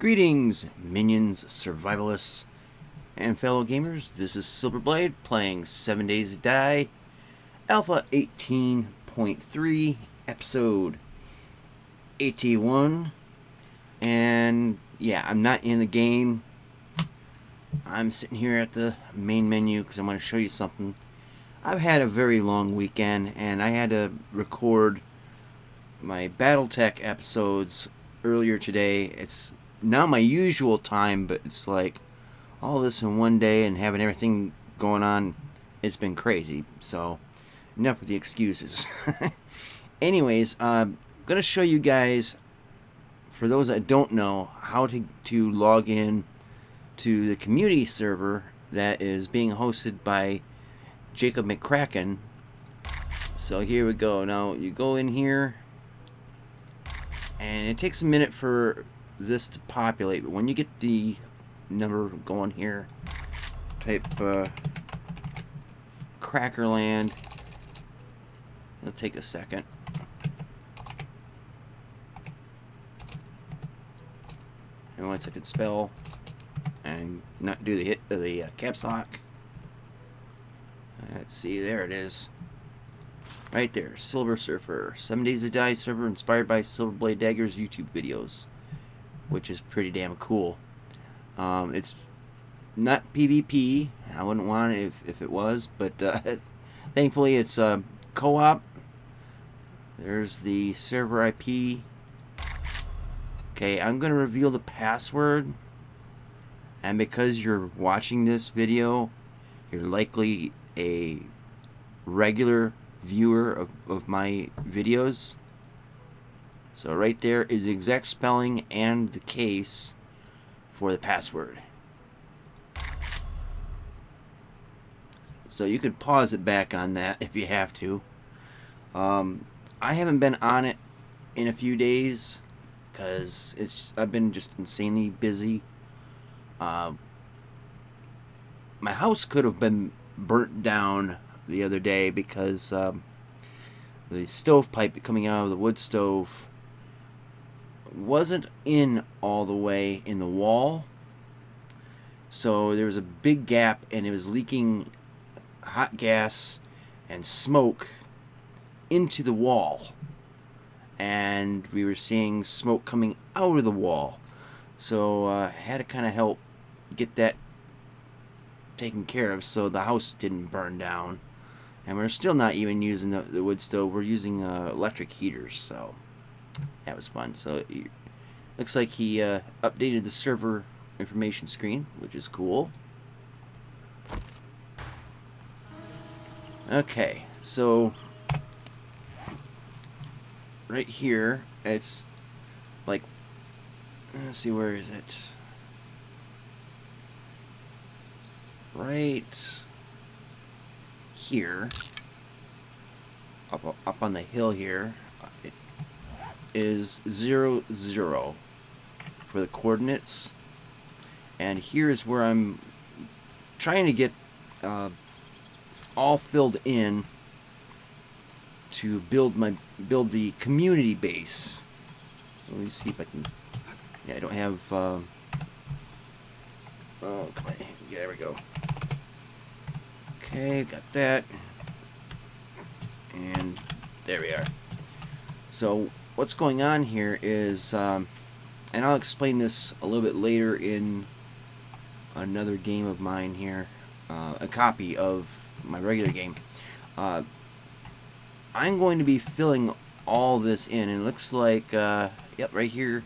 Greetings, minions, survivalists, and fellow gamers. This is Silverblade playing 7 Days to Die, Alpha 18.3, Episode 81. And yeah, I'm not in the game. I'm sitting here at the main menu because I want to show you something. I've had a very long weekend, and I had to record my Battletech episodes earlier today. It's not my usual time, but it's like all this in one day and having everything going on. It's been crazy. So enough with the excuses. Anyways, I'm going to show you guys, for those that don't know, how to log in to the community server that is being hosted by Jacob McCracken. So here we go. Now you go in here, and it takes a minute for this to populate, but when you get the number going here, type Crackerland. It'll take a second. And once I can spell and not do the caps lock. Let's see, there it is. Right there, Silver Surfer. 7 Days to Die server inspired by Silverblade Dagger's YouTube videos, which is pretty damn cool. It's not PvP. I wouldn't want it if it was, but thankfully it's co-op. There's the server IP. Okay, I'm going to reveal the password. And because you're watching this video, you're likely a regular viewer of my videos. So right there is the exact spelling and the case for the password. So you could pause it back on that if you have to. I haven't been on it in a few days because I've been just insanely busy. My house could have been burnt down the other day because the stovepipe coming out of the wood stove wasn't in all the way in the wall, so there was a big gap and it was leaking hot gas and smoke into the wall, and we were seeing smoke coming out of the wall, so I had to kind of help get that taken care of so the house didn't burn down. And we're still not even using the wood stove. We're using electric heaters, so that was fun. So it looks like he updated the server information screen, which is cool. Okay, so right here, it's like, let's see, where is it? Right here, up on the hill here, it is 0, 0 for the coordinates, and here is where I'm trying to get all filled in to build the community base. So let me see if I can. Yeah, I don't have. Oh, come on! Yeah, there we go. Okay, got that. And there we are. So what's going on here is, and I'll explain this a little bit later in another game of mine here, a copy of my regular game. I'm going to be filling all this in, and it looks like, yep, right here.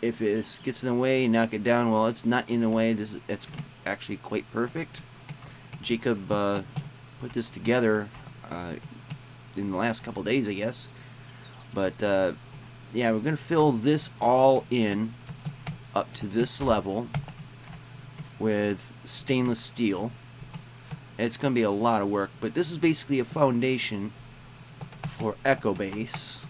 If it gets in the way, knock it down. Well, it's not in the way. It's actually quite perfect. Jacob put this together in the last couple days, I guess. But yeah, we're going to fill this all in up to this level with stainless steel. It's going to be a lot of work, but this is basically a foundation for Echo Base.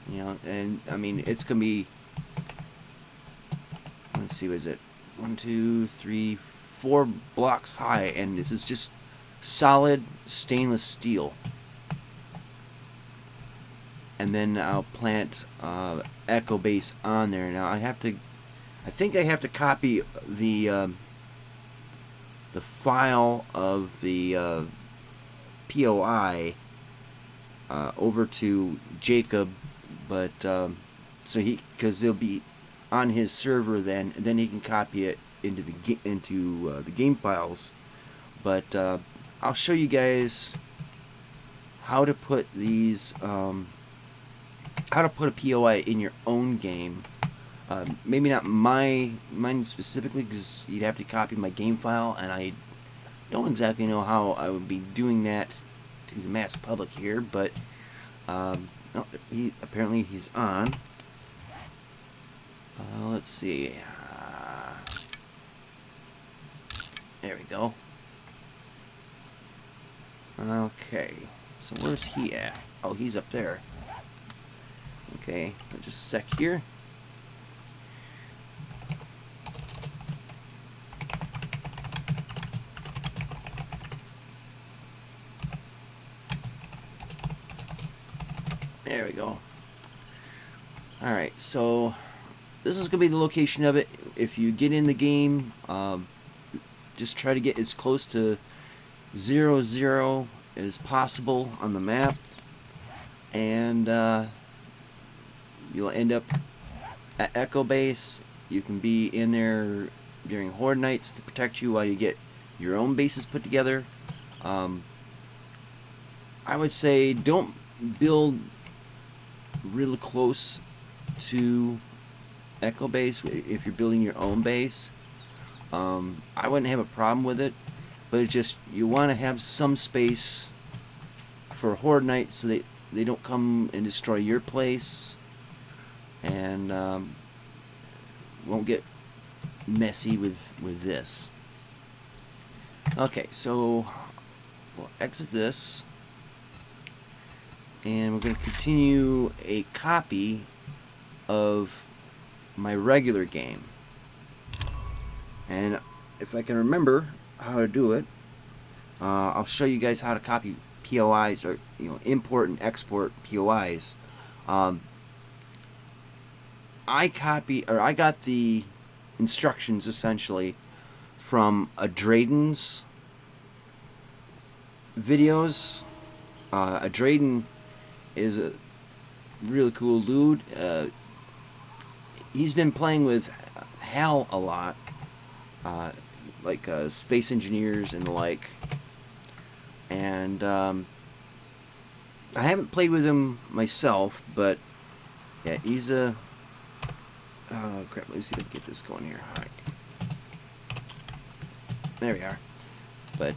You know, and I mean, it's gonna be, let's see, what is it? 1, 2, 3, 4 blocks high, and this is just solid stainless steel. and then I'll plant Echo Base on there. Now I think I have to copy the file of the POI over to Jacob, but so because it'll be on his server then, and then he can copy it into the game files. But I'll show you guys how to put these how to put a POI in your own game. Maybe not mine specifically, because you'd have to copy my game file, and I don't exactly know how I would be doing that to the mass public here. But apparently he's on. Let's see. There we go. Okay, so where's he at? Oh, he's up there. Okay, just a sec here. There we go. Alright, so this is going to be the location of it. If you get in the game, just try to get as close to 0, as possible on the map, and you'll end up at Echo Base. You can be in there during Horde nights to protect you while you get your own bases put together. I would say don't build really close to Echo Base if you're building your own base. I wouldn't have a problem with it, but it's just you want to have some space for Horde nights so they don't come and destroy your place, and won't get messy with this. Okay, so we'll exit this, and we're going to continue a copy of my regular game. And if I can remember how to do it, I'll show you guys how to copy POIs, or import and export POIs. I got the instructions essentially from a Drayden's videos. A Drayden is a really cool dude. He's been playing with Hal a lot, like Space Engineers and the like. And I haven't played with him myself, but yeah, he's a... Oh crap, let me see if I can get this going here. Alright. There we are. But,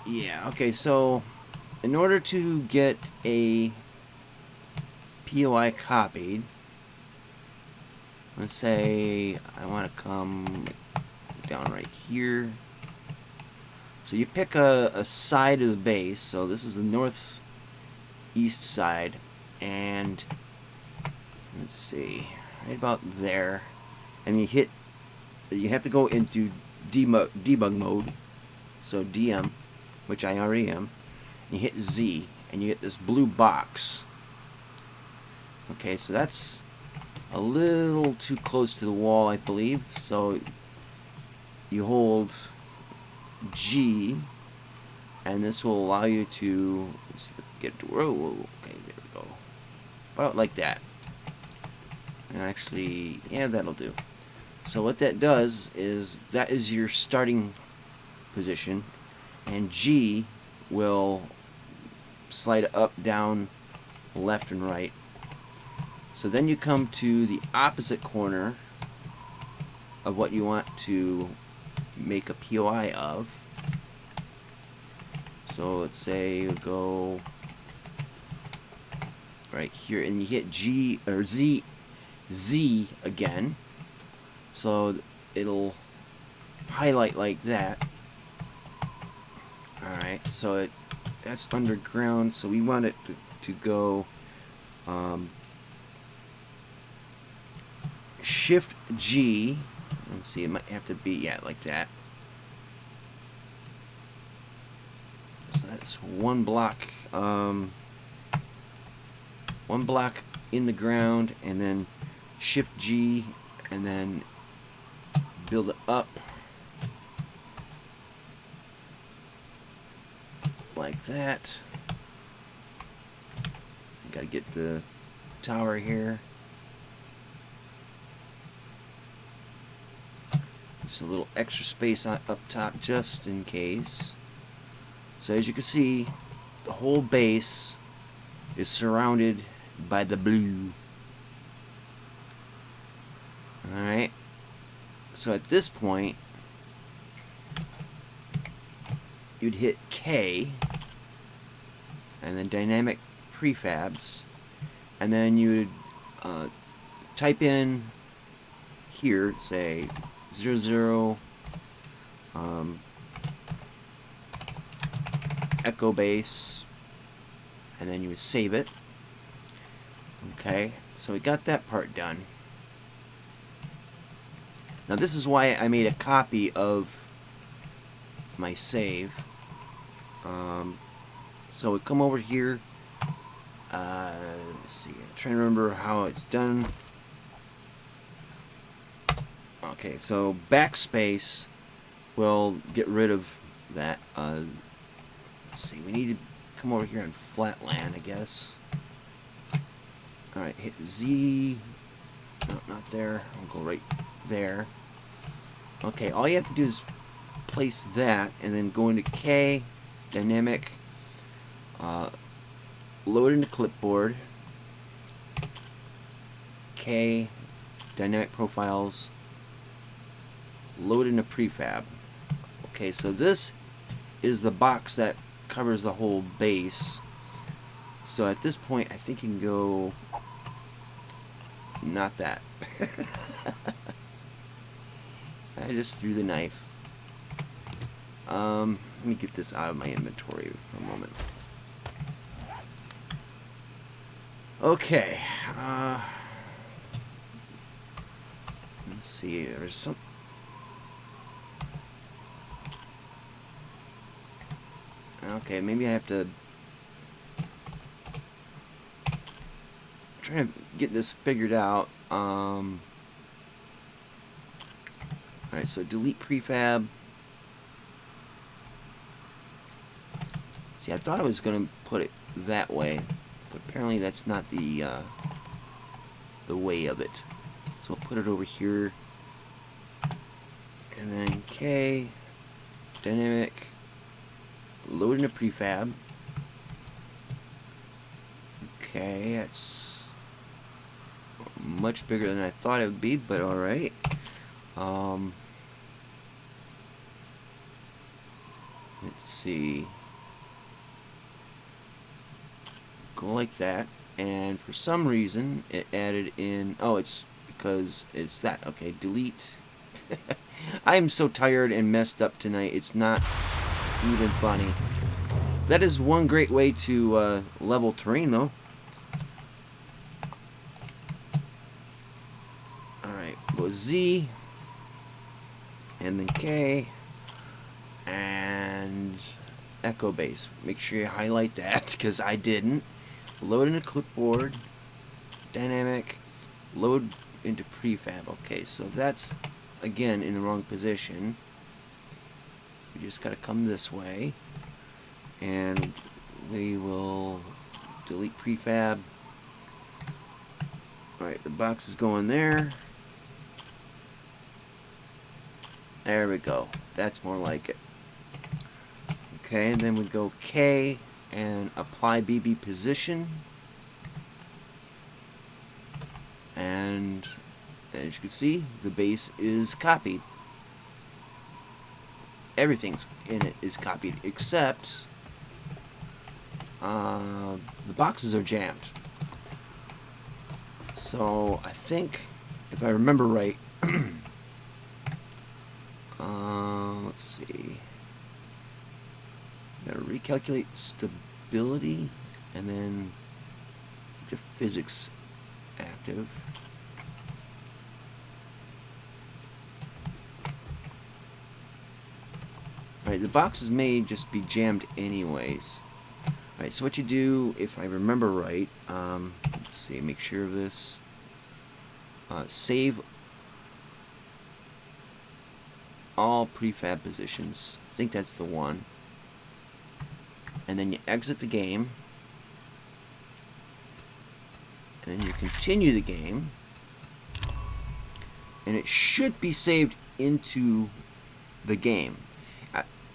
yeah, okay, so in order to get a POI copied, let's say I want to come down right here. So you pick a side of the base. So this is the northeast side, and let's see, right about there. And you have to go into debug mode. So DM, which I already am. And you hit Z, and you get this blue box. Okay, so that's a little too close to the wall, I believe. So you hold G, and this will allow you to get to whoa, okay, there we go, about like that. And actually, yeah, that'll do. So what that does is that is your starting position, and G will slide up, down, left, and right. So then you come to the opposite corner of what you want to make a POI of. So let's say you go right here, and you hit G or Z again. So it'll highlight like that. Alright, so that's underground, so we want it to go Shift G. Let's see, it might have to be, yeah, like that. So that's one block. one block in the ground, and then Shift G, and then build it up like that. Gotta get the tower here. Just a little extra space up top just in case. So as you can see, the whole base is surrounded by the blue. Alright. So at this point, you'd hit K, and then dynamic prefabs, and then you would type in here, say 00 echo base, and then you would save it. Okay, so we got that part done. Now this is why I made a copy of my save. So we come over here. Let's see, I'm trying to remember how it's done. Okay, so backspace will get rid of that. Let's see, we need to come over here on flatland, I guess. Alright, hit Z. No, not there. I'll go right there. Okay, all you have to do is place that, and then go into K, dynamic, load into clipboard, K, dynamic profiles, load into prefab. Okay, so this is the box that covers the whole base. So at this point, I think you can go, not that. I just threw the knife. Let me get this out of my inventory for a moment. Okay. Let's see. There's some. Okay, maybe I have to try to get this figured out. Alright, so delete prefab. See, I thought I was going to put it that way, but apparently that's not the way of it. So I'll put it over here, and then K, dynamic, load into prefab. Okay, that's much bigger than I thought it would be, but alright. Let's see. Go like that, and for some reason it added in. Oh, it's because it's that. Okay, delete. I am so tired and messed up tonight. It's not even funny. That is one great way to level terrain, though. Alright, go Z, and then K, and echo base. Make sure you highlight that, because I didn't. Load into clipboard, dynamic, load into prefab. Okay, so that's, again, in the wrong position. We just got to come this way, and we will delete prefab. Alright, the box is going there. There we go. That's more like it. Okay, and then we go K and apply BB position. And as you can see, the base is copied. Everything's in it is copied except the boxes are jammed. So I think, if I remember right, let's see. Gotta recalculate stability and then get physics active. Alright, the boxes may just be jammed anyways. Alright, so what you do, if I remember right, Let's see, make sure of this. Save all prefab positions. I think that's the one. And then you exit the game. And then you continue the game. And it should be saved into the game.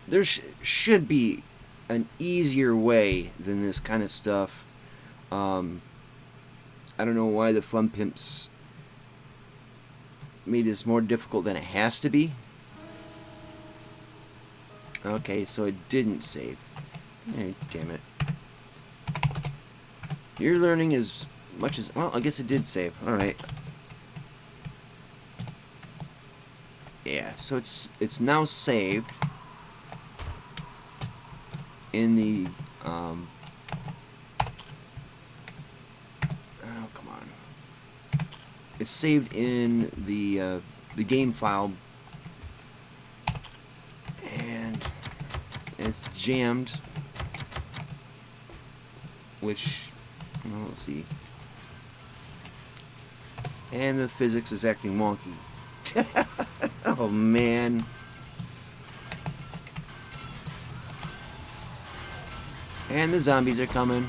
There should be an easier way than this kind of stuff. I don't know why the Fun Pimps made this more difficult than it has to be. Okay, so it didn't save. Hey, damn it. You're learning as much as... Well, I guess it did save. Alright. Yeah, so it's now saved in the... oh, come on. It's saved in the game file, and it's jammed, which, well, let's see, and the physics is acting wonky. Oh man. And the zombies are coming.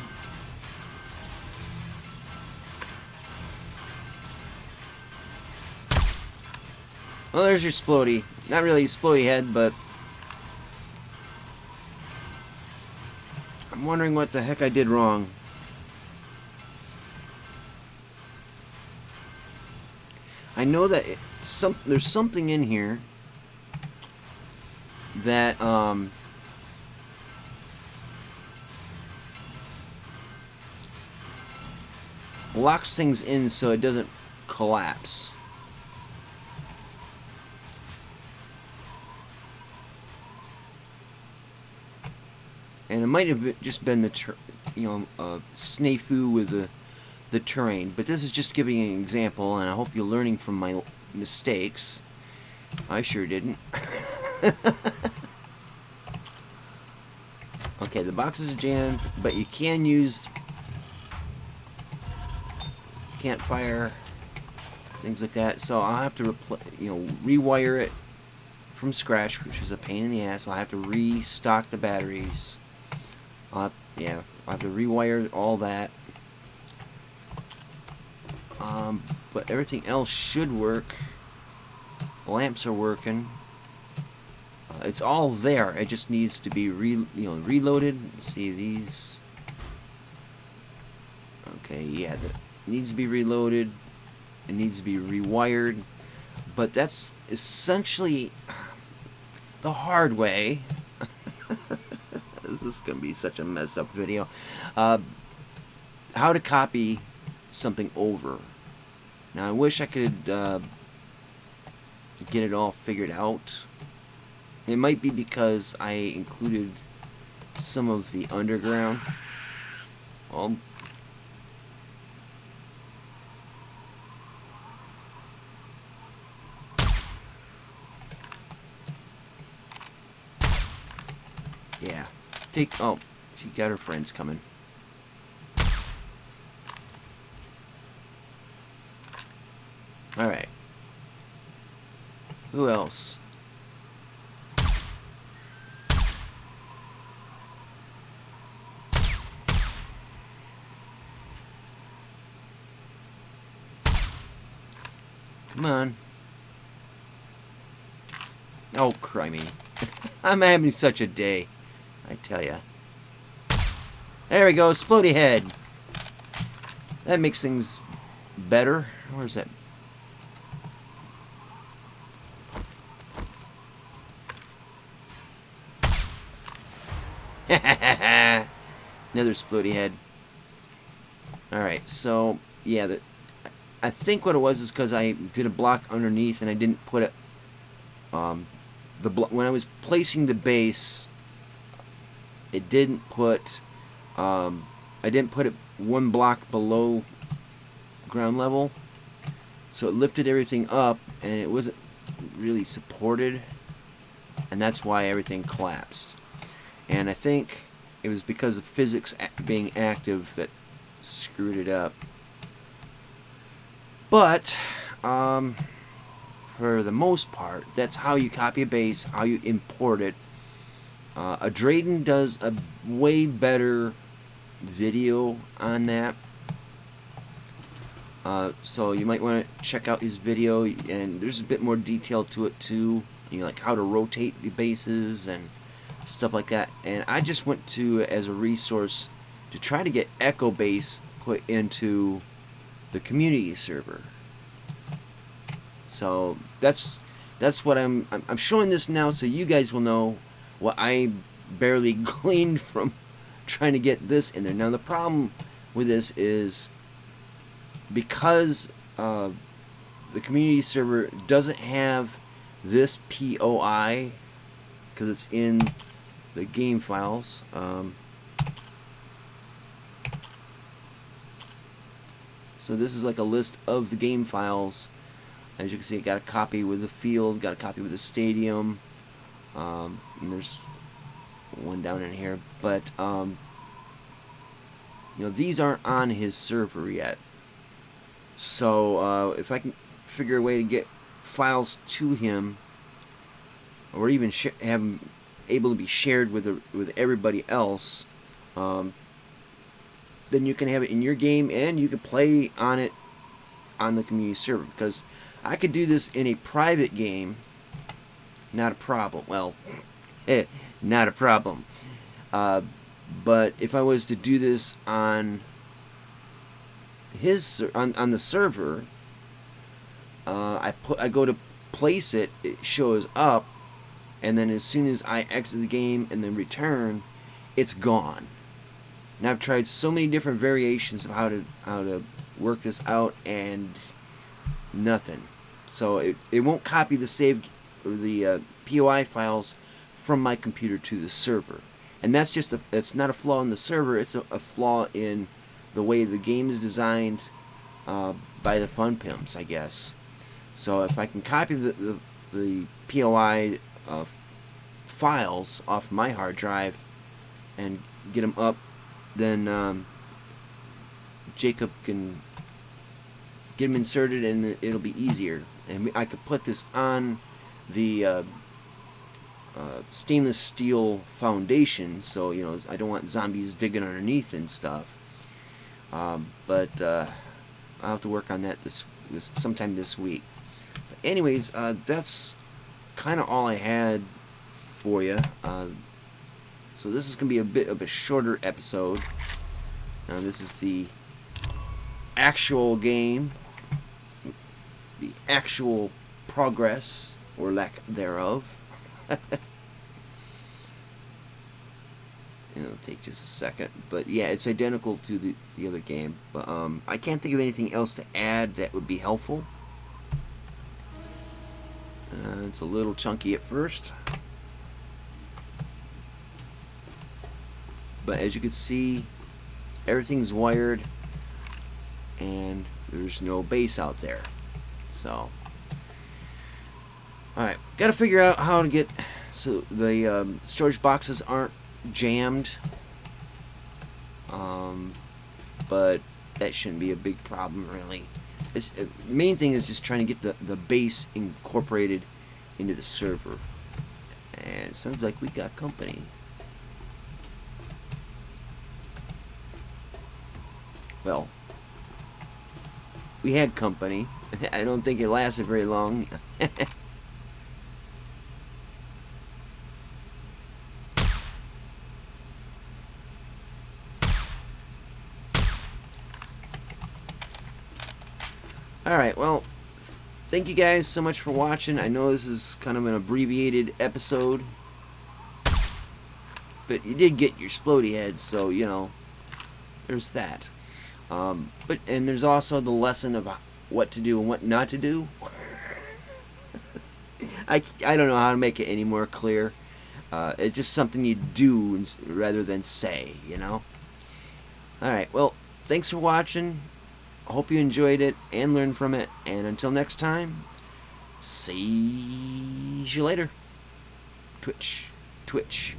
Well, there's your Splody. Not really Splody head, but I'm wondering what the heck I did wrong. I know that there's something in here that locks things in so it doesn't collapse. And it might have just been the snafu with the terrain, but this is just giving an example, and I hope you're learning from my mistakes. I sure didn't. Okay, the boxes are jammed, but you can use campfire, things like that. So I'll have to rewire it from scratch, which is a pain in the ass. I'll have to restock the batteries. I'll have to rewire all that. But everything else should work. Lamps are working. It's all there. It just needs to be reloaded. See these? Okay, yeah, that needs to be reloaded. It needs to be rewired. But that's essentially the hard way. This is going to be such a mess up video. How to copy something over. Now I wish I could get it all figured out. It might be because I included some of the underground. Well, yeah. Oh, she got her friends coming. Alright. Who else? Come on. Oh, crimey. I'm having such a day, I tell ya. There we go, Splody head. That makes things better. Where's that? Another Splody head. Alright, so, yeah, I think what it was is because I did a block underneath and I didn't put it, when I was placing the base, it didn't put, I didn't put it one block below ground level, so it lifted everything up and it wasn't really supported, and that's why everything collapsed. And I think it was because of physics being active that screwed it up. But for the most part, that's how you copy a base, how you import it. A Drayden does a way better video on that. So you might want to check out his video, and there's a bit more detail to it too. Like how to rotate the bases and stuff like that. And I just went to as a resource to try to get Echo Base put into the community server. So that's what I'm showing this now, so you guys will know what I barely gleaned from trying to get this in there. Now the problem with this is because the community server doesn't have this POI because it's in the game files. So this is like a list of the game files. As you can see, I got a copy with the field, got a copy with the stadium, and there's one down in here. But these aren't on his server yet. So if I can figure a way to get files to him, or even have them able to be shared with everybody else, then you can have it in your game and you can play on it on the community server. Because I could do this in a private game, not a problem. Well, not a problem. But if I was to do this on on the server, I go to place it, it shows up, and then as soon as I exit the game and then return, it's gone. Now I've tried so many different variations of how to work this out, and nothing. So it won't copy the saved or the POI files from my computer to the server, and that's just it's not a flaw in the server. It's a flaw in the way the game is designed by the fun pimps, I guess. So if I can copy the POI files off my hard drive and get them up, then Jacob can get them inserted, and it'll be easier. And I could put this on the stainless steel foundation, so I don't want zombies digging underneath and stuff. But I'll have to work on that sometime this week. But anyways, that's kind of all I had for you. So this is going to be a bit of a shorter episode. Now this is the actual game, the actual progress or lack thereof. It'll take just a second, but yeah, it's identical to the other game. But I can't think of anything else to add that would be helpful. It's a little chunky at first, but as you can see, everything's wired, and there's no base out there. So, alright, gotta figure out how to get so the storage boxes aren't jammed, but that shouldn't be a big problem, really. The main thing is just trying to get the base incorporated into the server, and it sounds like we got company. Well, we had company. I don't think it lasted very long. Alright, well, thank you guys so much for watching. I know this is kind of an abbreviated episode, but you did get your splody head, so, there's that. And there's also the lesson of what to do and what not to do. I don't know how to make it any more clear. It's just something you do rather than say, Alright, well, thanks for watching. I hope you enjoyed it and learned from it. And until next time, see you later. Twitch.